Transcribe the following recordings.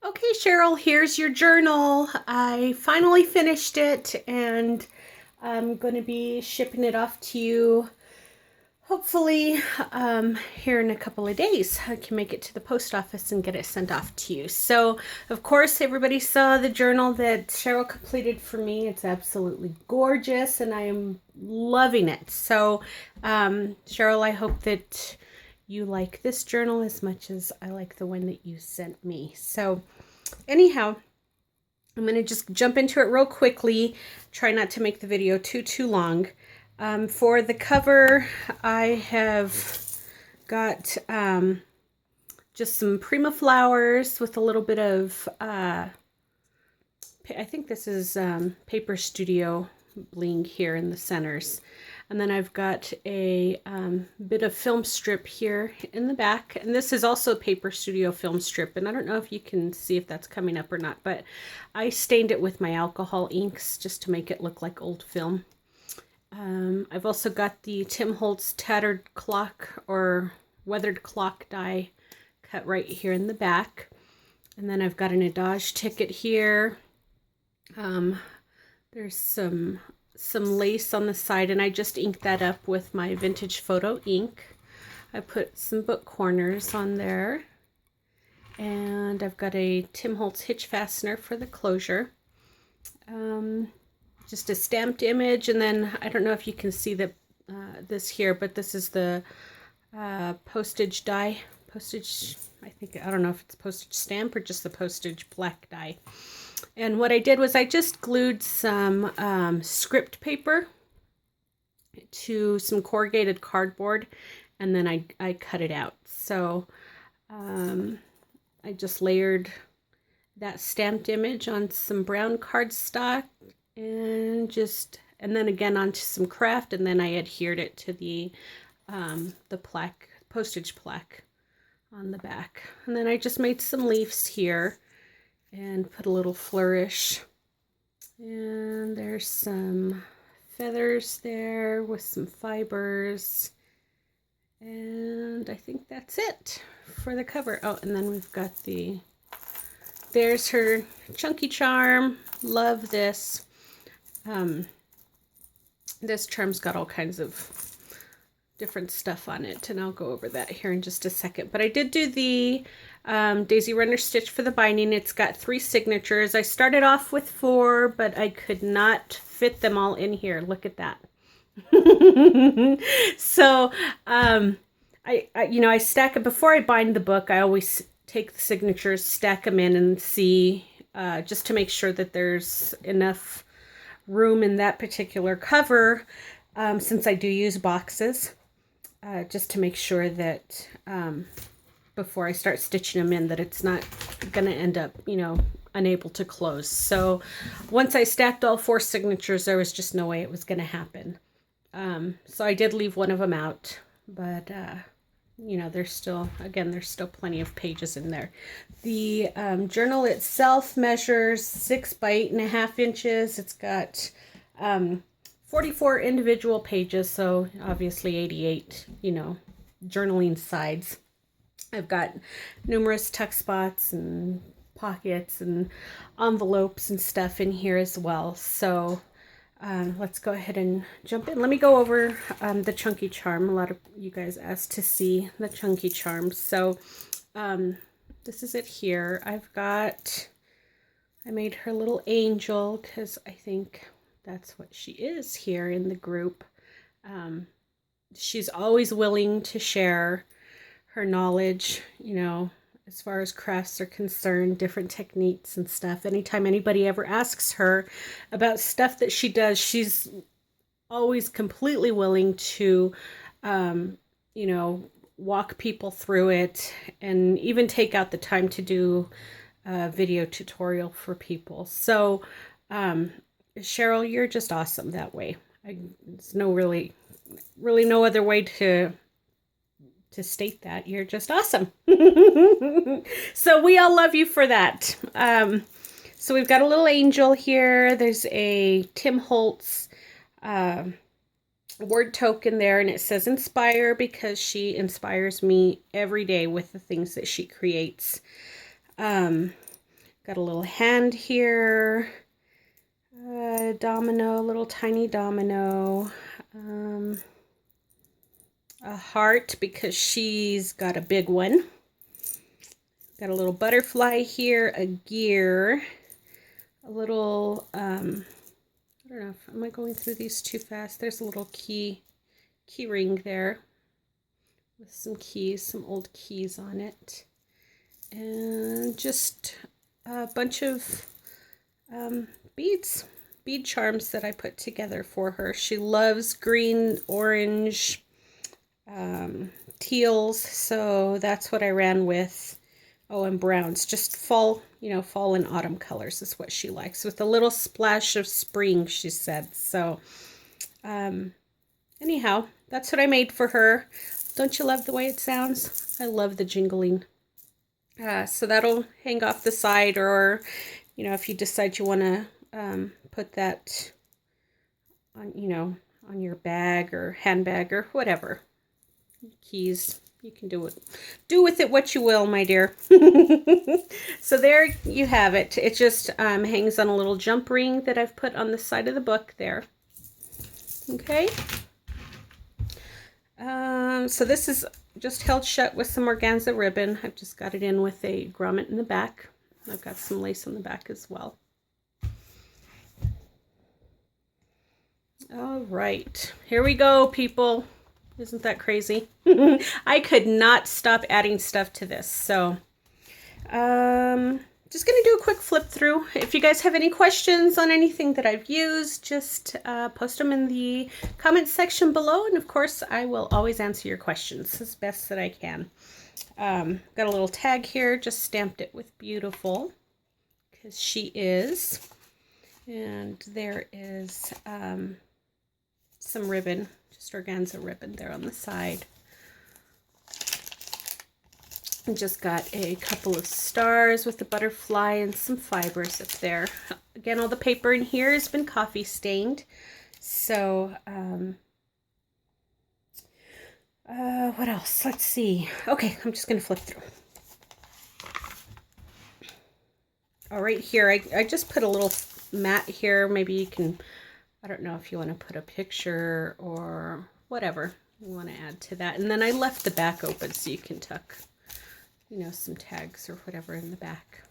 Okay, Cheryl, here's your journal. I finally finished it and I'm going to be shipping it off to you hopefully here in a couple of days. I can make it to the post office and get it sent off to you. So, of course, everybody saw the journal that Cheryl completed for me. It's absolutely gorgeous and I am loving it. So, Cheryl, I hope that you like this journal as much as I like the one that you sent me. So, anyhow, I'm going to just jump into it real quickly. Try not to make the video too long. For the cover, I have got just some Prima flowers with a little bit of, I think this is Paper Studio bling here in the centers. And then I've got a bit of film strip here in the back. And this is also Paper Studio film strip. And I don't know if you can see if that's coming up or not, but I stained it with my alcohol inks just to make it look like old film. I've also got the Tim Holtz tattered clock or weathered clock die cut right here in the back. And then I've got an Adage ticket here. There's some lace on the side, and I just inked that up with my vintage photo ink. I put some book corners on there, and I've got a Tim Holtz hitch fastener for the closure. Just a stamped image, and then I don't know if you can see this here, but this is the postage die. I don't know if it's postage stamp or just the postage black die. And what I did was I just glued some script paper to some corrugated cardboard, and then I cut it out. So I just layered that stamped image on some brown cardstock and then again onto some craft, and then I adhered it to the plaque, postage plaque on the back. And then I just made some leaves here and put a little flourish. And there's some feathers there with some fibers. And I think that's it for the cover. Oh, and then we've got there's her chunky charm. Love this. This charm's got all kinds of different stuff on it, and I'll go over that here in just a second. But I did do the daisy runner stitch for the binding. It's got 3 signatures. I started off with 4, but I could not fit them all in here. Look at that. So I stack it before I bind the book. I always take the signatures, stack them in, and see just to make sure that there's enough room in that particular cover, since I do use boxes, just to make sure that before I start stitching them in, that it's not going to end up, unable to close. So once I stacked all 4 signatures, there was just no way it was going to happen. So I did leave one of them out, but there's still plenty of pages in there. The journal itself measures 6 by 8.5 inches. It's got 44 individual pages, so obviously 88, journaling sides. I've got numerous tuck spots and pockets and envelopes and stuff in here as well. So let's go ahead and jump in. Let me go over the chunky charm. A lot of you guys asked to see the chunky charm. So this is it here. I made her little angel because I think that's what she is here in the group. She's always willing to share her knowledge, as far as crafts are concerned, different techniques and stuff. Anytime anybody ever asks her about stuff that she does, she's always completely willing to, walk people through it and even take out the time to do a video tutorial for people. So, Cheryl, you're just awesome that way. There's no really no other way to state that. You're just awesome. So we all love you for that. So we've got a little angel here. There's a Tim Holtz word token there, and it says inspire, because she inspires me every day with the things that she creates. got a little hand here, domino, little tiny domino, a heart because she's got a big one. Got a little butterfly here, a gear, a little, I don't know, am I going through these too fast? There's a little key ring there with some keys, some old keys on it. And just a bunch of bead charms that I put together for her. She loves green, orange, teals, so that's what I ran with. Oh, and browns, just fall, fall and autumn colors is what she likes, with a little splash of spring, she said. So, anyhow, that's what I made for her. Don't you love the way it sounds? I love the jingling. So that'll hang off the side, or, if you decide you want to put that on, on your bag or handbag or whatever. Keys. You can do with it what you will, my dear. So there you have it. It just hangs on a little jump ring that I've put on the side of the book there. Okay. So this is just held shut with some organza ribbon. I've just got it in with a grommet in the back. I've got some lace on the back as well. All right, here we go, people. Isn't that crazy? I could not stop adding stuff to this. So just going to do a quick flip through. If you guys have any questions on anything that I've used, just post them in the comment section below. And of course, I will always answer your questions as best that I can. Got a little tag here, just stamped it with beautiful because she is. And there is some ribbon. Just organza ribbon there on the side. I just got a couple of stars with the butterfly and some fibers up there. Again, all the paper in here has been coffee stained. So, what else? Let's see. Okay, I'm just going to flip through. All right, here, I just put a little mat here. Maybe you can... I don't know if you want to put a picture or whatever you want to add to that. And then I left the back open so you can tuck, some tags or whatever in the back.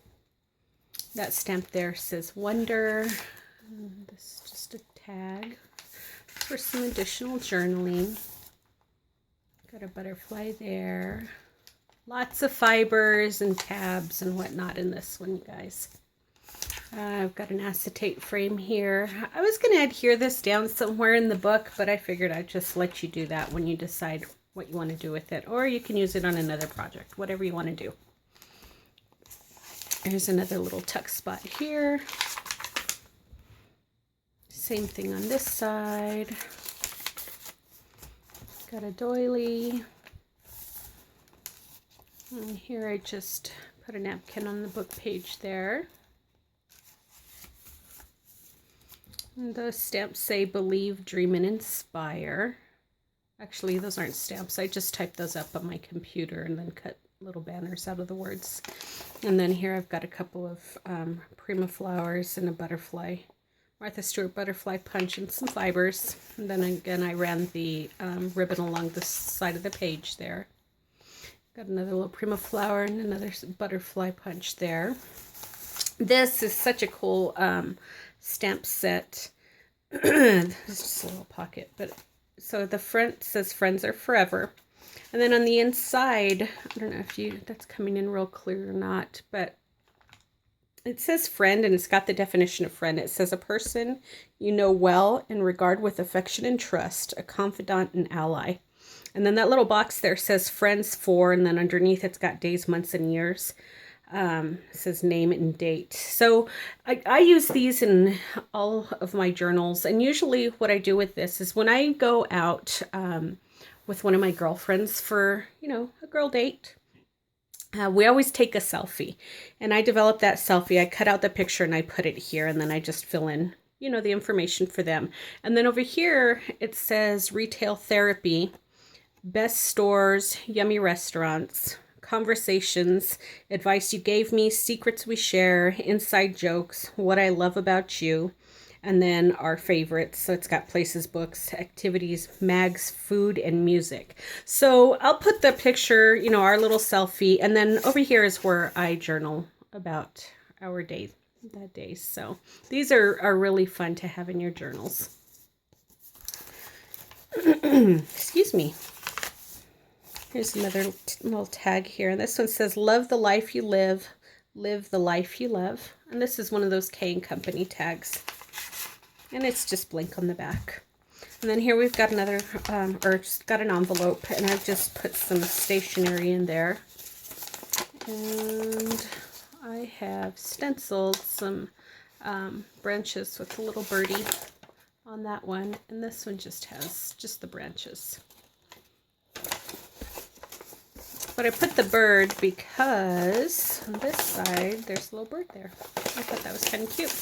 That stamp there says Wonder. This is just a tag for some additional journaling. Got a butterfly there. Lots of fibers and tabs and whatnot in this one, you guys. I've got an acetate frame here. I was going to adhere this down somewhere in the book, but I figured I'd just let you do that when you decide what you want to do with it. Or you can use it on another project, whatever you want to do. There's another little tuck spot here. Same thing on this side. Got a doily. And here I just put a napkin on the book page there. And those stamps say Believe, Dream, and Inspire. Actually, those aren't stamps. I just typed those up on my computer and then cut little banners out of the words. And then here I've got a couple of Prima flowers and a butterfly, Martha Stewart butterfly punch and some fibers. And then again, I ran the ribbon along the side of the page there. Got another little Prima flower and another butterfly punch there. This is such a cool stamp set. This is just a little pocket, but so the front says Friends Are Forever, and then on the inside, I don't know if that's coming in real clear or not, but it says friend, and it's got the definition of friend. It says a person you know well and regard with affection and trust, a confidant and ally. And then that little box there says friends for, and then underneath it's got days, months, and years. It says name and date. So I use these in all of my journals, and usually what I do with this is when I go out with one of my girlfriends for, a girl date, we always take a selfie, and I develop that selfie. I cut out the picture and I put it here, and then I just fill in, the information for them. And then over here it says retail therapy, best stores, yummy restaurants, conversations, advice you gave me, secrets we share, inside jokes, what I love about you, and then our favorites. So it's got places, books, activities, mags, food, and music. So I'll put the picture, you know, our little selfie, and then over here is where I journal about our day that day. So these are really fun to have in your journals. Excuse me. Here's another little tag here. This one says, love the life you live the life you love. And this is one of those K&Co tags. And it's just blank on the back. And then here we've got another, or just got an envelope, and I've just put some stationery in there. And I have stenciled some branches with a little birdie on that one. And this one just has just the branches. But I put the bird because on this side, there's a little bird there. I thought that was kind of cute.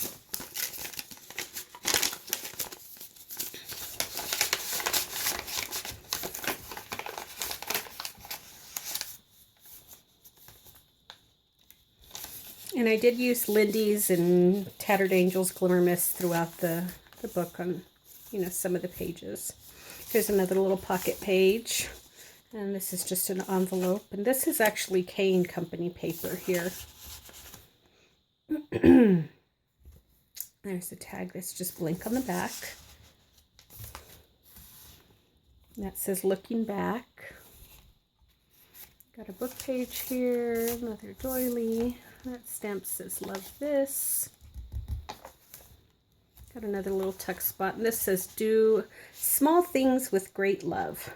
And I did use Lindy's and Tattered Angels Glimmer Mist throughout the book on, you know, some of the pages. Here's another little pocket page. And this is just an envelope. And this is actually K&Co paper here. There's a tag that's just blank on the back. And that says looking back. Got a book page here, another doily. That stamp says love this. Got another little tuck spot. And this says do small things with great love.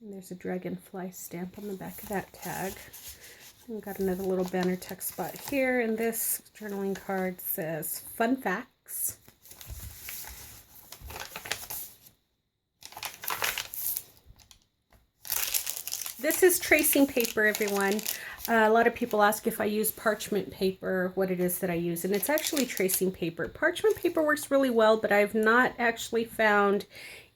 And there's a dragonfly stamp on the back of that tag. And got another little banner tuck spot here. And this journaling card says fun facts. This is tracing paper, everyone. A lot of people ask if I use parchment paper, what it is that I use, and it's actually tracing paper. Parchment paper works really well, but I've not actually found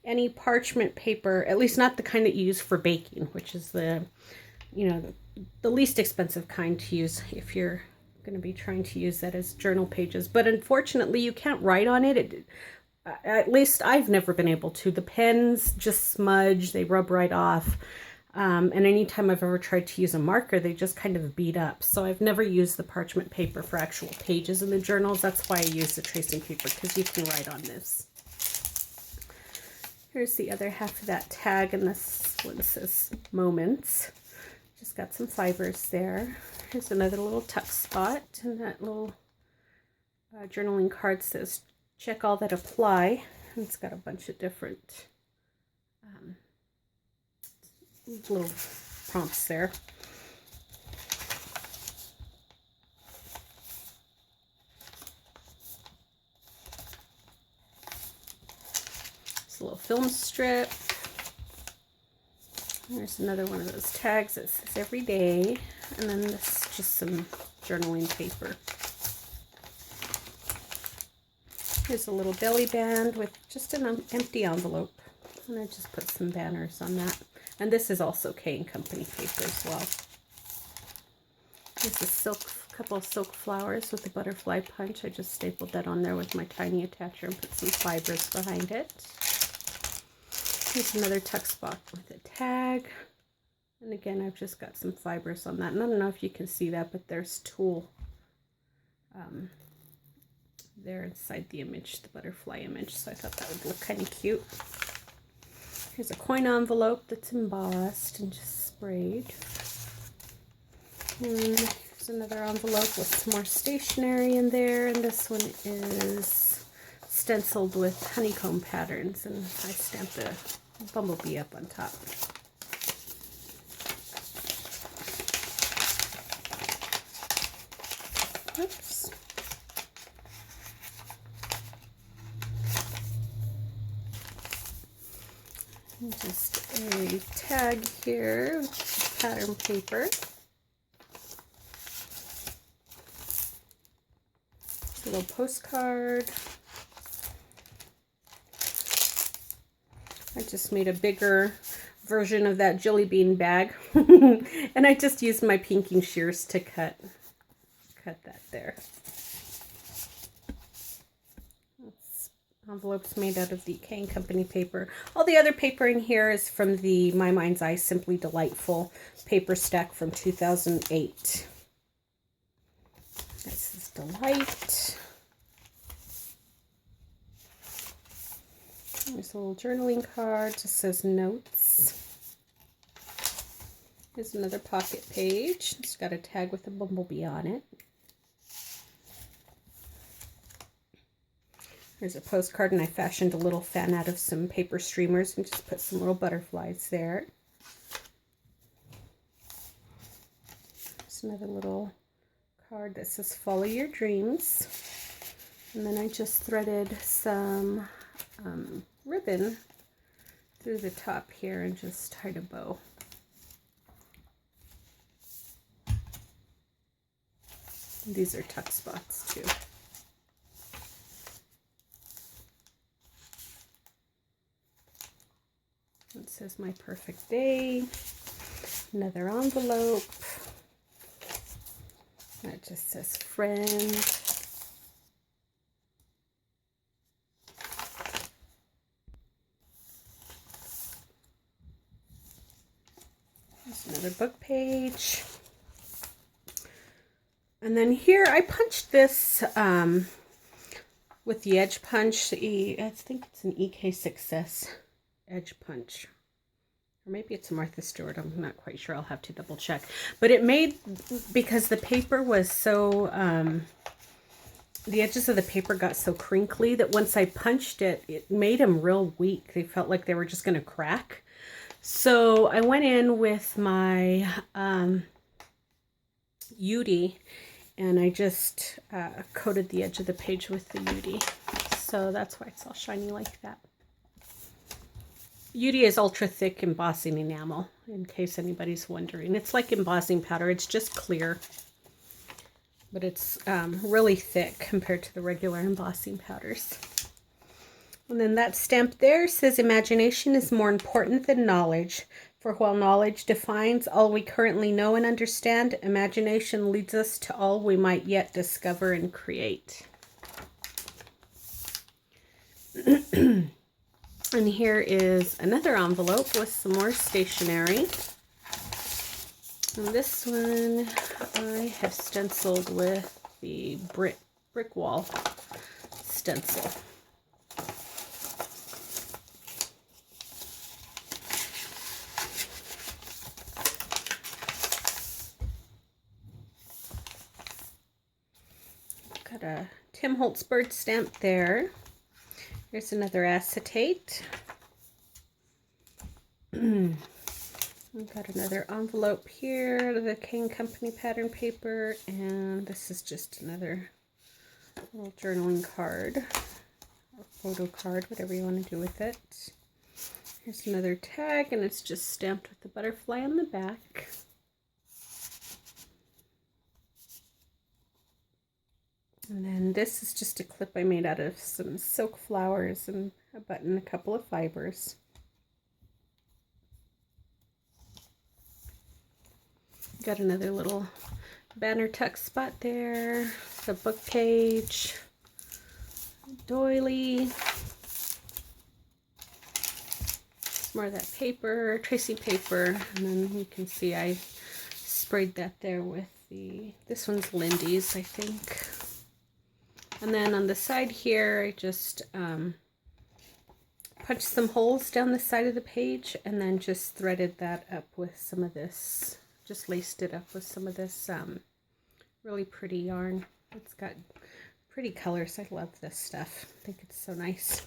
any parchment paper, at least not the kind that you use for baking, which is the, you know, the least expensive kind to use if you're going to be trying to use that as journal pages. But unfortunately, you can't write on it. At least I've never been able to. The pens just smudge, they rub right off. And anytime I've ever tried to use a marker, they just kind of beat up. So I've never used the parchment paper for actual pages in the journals. That's why I use the tracing paper, because you can write on this. Here's the other half of that tag, and this one says moments. Just got some fibers there. Here's another little tuck spot, and that little journaling card says check all that apply. And it's got a bunch of different little prompts there. It's a little film strip. There's another one of those tags that says every day. And then this is just some journaling paper. Here's a little belly band with just an empty envelope. And I just put some banners on that. And this is also K&Co paper as well. This is a couple of silk flowers with the butterfly punch. I just stapled that on there with my tiny attacher and put some fibers behind it. Here's another tuck spot with a tag. And again, I've just got some fibers on that. And I don't know if you can see that, but there's tulle there inside the image, the butterfly image. So I thought that would look kind of cute. Here's a coin envelope that's embossed and just sprayed. And here's another envelope with some more stationery in there. And this one is stenciled with honeycomb patterns. And I stamped a bumblebee up on top. Oops. Just a tag here with pattern paper. It's a little postcard. I just made a bigger version of that jelly bean bag. And I just used my pinking shears to cut that there. Envelopes made out of the k&co paper. All the other paper in here is from the My Mind's Eye Simply Delightful paper stack from 2008. This is Delight. There's a little journaling card. Just says notes. Here's another pocket page. It's got a tag with a bumblebee on it. Here's a postcard, and I fashioned a little fan out of some paper streamers and just put some little butterflies there. There's another little card that says follow your dreams. And then I just threaded some ribbon through the top here and just tied a bow. And these are tuck spots too. It says my perfect day. Another envelope. That just says friend. There's another book page. And then here I punched this with the edge punch. I think it's an EK Success edge punch, or maybe it's a Martha Stewart. I'm not quite sure. I'll have to double check. But it made, because the paper was so the edges of the paper got so crinkly that once I punched it, it made them real weak. They felt like they were just going to crack. So I went in with my UD and I just coated the edge of the page with the UD. So that's why it's all shiny like that. UD is ultra thick embossing enamel, in case anybody's wondering. It's like embossing powder. It's just clear, but it's really thick compared to the regular embossing powders. And then that stamp there says imagination is more important than knowledge. For while knowledge defines all we currently know and understand, imagination leads us to all we might yet discover and create. And here is another envelope with some more stationery. And this one I have stenciled with the brick wall stencil. Got a Tim Holtz bird stamp there. Here's another acetate. We've got another envelope here, the k&co pattern paper, and this is just another little journaling card, or photo card, whatever you want to do with it. Here's another tag, and it's just stamped with the butterfly on the back. And then this is just a clip I made out of some silk flowers and a button, a couple of fibers. Got another little banner tuck spot there, the book page, doily, some more of that paper, tracing paper, and then you can see I sprayed that there with this one's Lindy's, I think. And then on the side here, I just punched some holes down the side of the page and then just threaded that up with some of this, just laced it up with some of this really pretty yarn. It's got pretty colors. I love this stuff. I think it's so nice.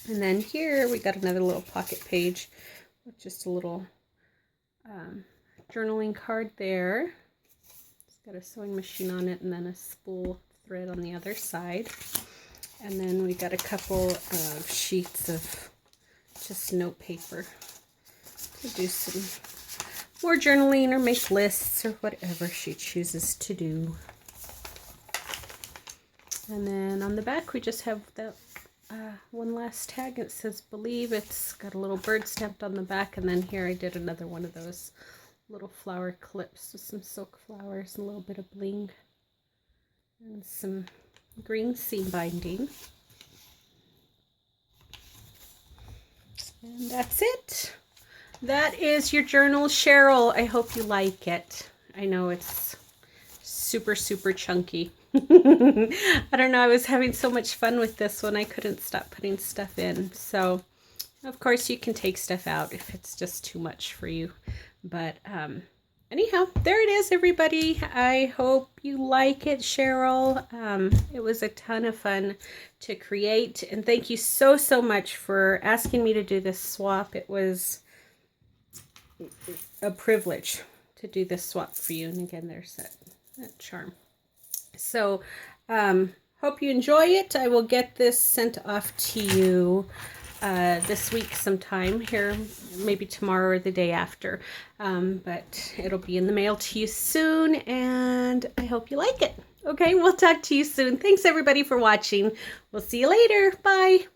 And then here we got another little pocket page with just a little journaling card there. It's got a sewing machine on it and then a spool thread on the other side. And then we got a couple of sheets of just note paper to do some more journaling or make lists or whatever she chooses to do. And then on the back we just have the one last tag. It says believe. It's got a little bird stamped on the back, and then here I did another one of those little flower clips with some silk flowers and a little bit of bling and some green seam binding. And that's it. That is your journal, Cheryl. I hope you like it. I know it's super, super chunky. I don't know, I was having so much fun with this one, I couldn't stop putting stuff in. So, of course, you can take stuff out if it's just too much for you. But anyhow, there it is, everybody. I hope you like it, Cheryl. It was a ton of fun to create. And thank you so, so much for asking me to do this swap. It was a privilege to do this swap for you. And again, there's that charm. So, hope you enjoy it. I will get this sent off to you this week sometime here, maybe tomorrow or the day after. But it'll be in the mail to you soon, and I hope you like it. Okay, we'll talk to you soon. Thanks, everybody, for watching. We'll see you later. Bye.